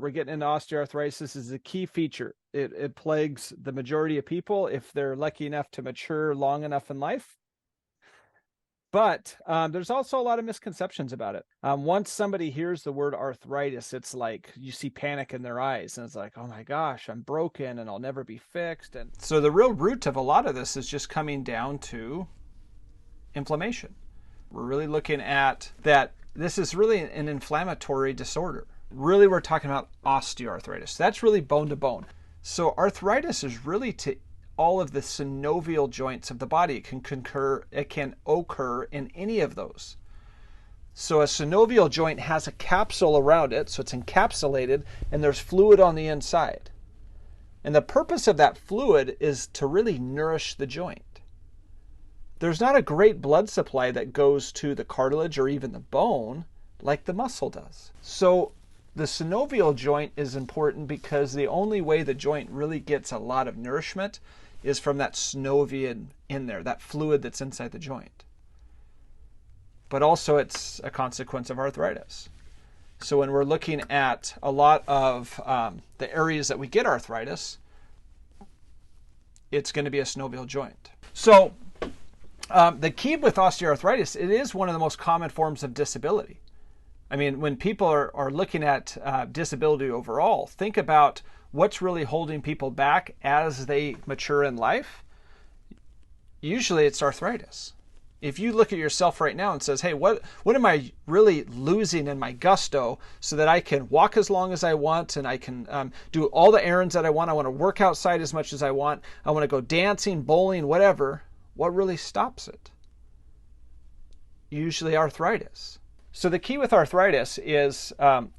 We're getting into osteoarthritis. This is a key feature. It plagues the majority of people if they're lucky enough to mature long enough in life. But there's also a lot of misconceptions about it. Once somebody hears the word arthritis, it's like you see panic in their eyes, and it's like, oh my gosh, I'm broken and I'll never be fixed. And so the real root of a lot of this is just coming down to inflammation. We're really looking at that. This is really an inflammatory disorder. Really, we're talking about osteoarthritis. That's really bone to bone. So arthritis is really to all of the synovial joints of the body. It can occur in any of those. So a synovial joint has a capsule around it, so it's encapsulated, and there's fluid on the inside. And the purpose of that fluid is to really nourish the joint. There's not a great blood supply that goes to the cartilage or even the bone like the muscle does. So the synovial joint is important because the only way the joint really gets a lot of nourishment is from that synovium in there, that fluid that's inside the joint. But also it's a consequence of arthritis. So when we're looking at a lot of the areas that we get arthritis, it's going to be a synovial joint. So the key with osteoarthritis, it is one of the most common forms of disability. I mean, when people are looking at disability overall, think about what's really holding people back as they mature in life. Usually it's arthritis. If you look at yourself right now and says, hey, what am I really losing in my gusto so that I can walk as long as I want and I can do all the errands that I want to work outside as much as I want to go dancing, bowling, whatever. What really stops it? Usually arthritis. So the key with arthritis is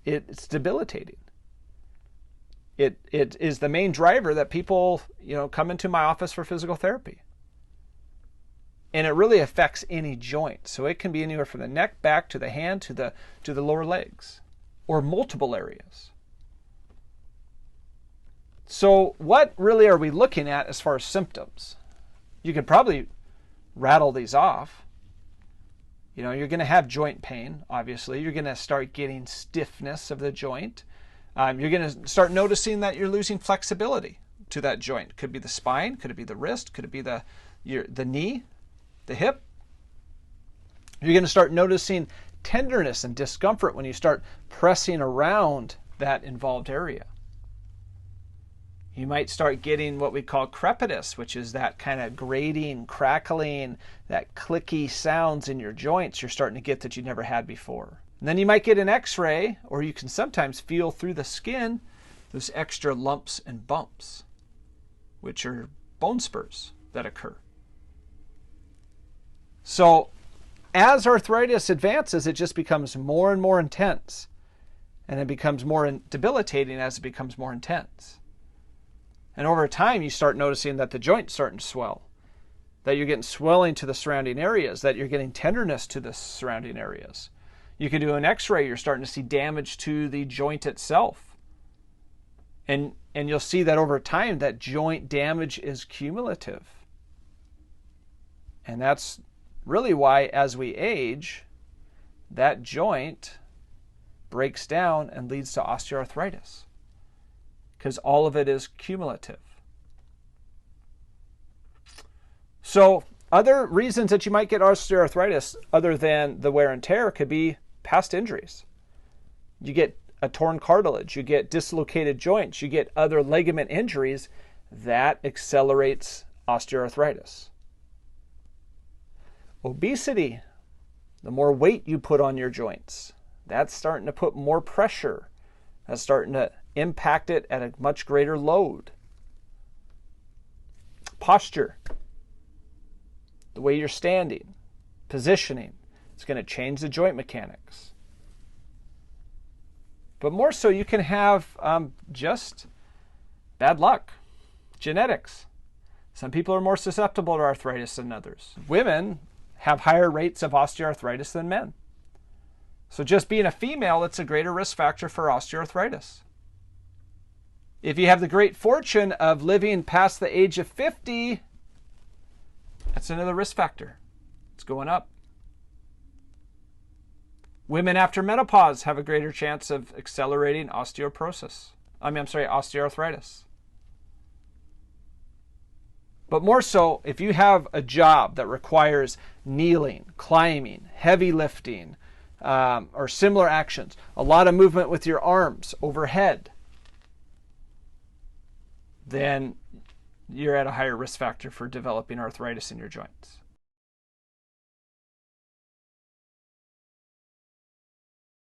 it's debilitating. It is the main driver that people come into my office for physical therapy. And it really affects any joint. So it can be anywhere from the neck back to the hand to the lower legs or multiple areas. So what really are we looking at as far as symptoms? You could probably rattle these off. You're going to have joint pain, obviously. You're going to start getting stiffness of the joint. You're going to start noticing that you're losing flexibility to that joint. Could be the spine, could it be the wrist, could it be the knee, the hip. You're going to start noticing tenderness and discomfort when you start pressing around that involved area. You might start getting what we call crepitus, which is that kind of grating, crackling, that clicky sounds in your joints you're starting to get that you never had before. And then you might get an x-ray, or you can sometimes feel through the skin those extra lumps and bumps, which are bone spurs that occur. So as arthritis advances, it just becomes more and more intense, and it becomes more debilitating as it becomes more intense. And over time, you start noticing that the joint's starting to swell, that you're getting swelling to the surrounding areas, that you're getting tenderness to the surrounding areas. You can do an x-ray, you're starting to see damage to the joint itself. And you'll see that over time, that joint damage is cumulative. And that's really why, as we age, that joint breaks down and leads to osteoarthritis, because all of it is cumulative. So other reasons that you might get osteoarthritis other than the wear and tear could be past injuries. You get a torn cartilage, you get dislocated joints, you get other ligament injuries. That accelerates osteoarthritis. Obesity, the more weight you put on your joints, that's starting to put more pressure. That's starting to impact it at a much greater load. Posture, the way you're standing, positioning, it's going to change the joint mechanics. But more so, you can have just bad luck, genetics. Some people are more susceptible to arthritis than others. Women have higher rates of osteoarthritis than men. So just being a female, it's a greater risk factor for osteoarthritis. If you have the great fortune of living past the age of 50, that's another risk factor. It's going up. Women after menopause have a greater chance of accelerating osteoarthritis. But more so, if you have a job that requires kneeling, climbing, heavy lifting, or similar actions, a lot of movement with your arms overhead, then you're at a higher risk factor for developing arthritis in your joints.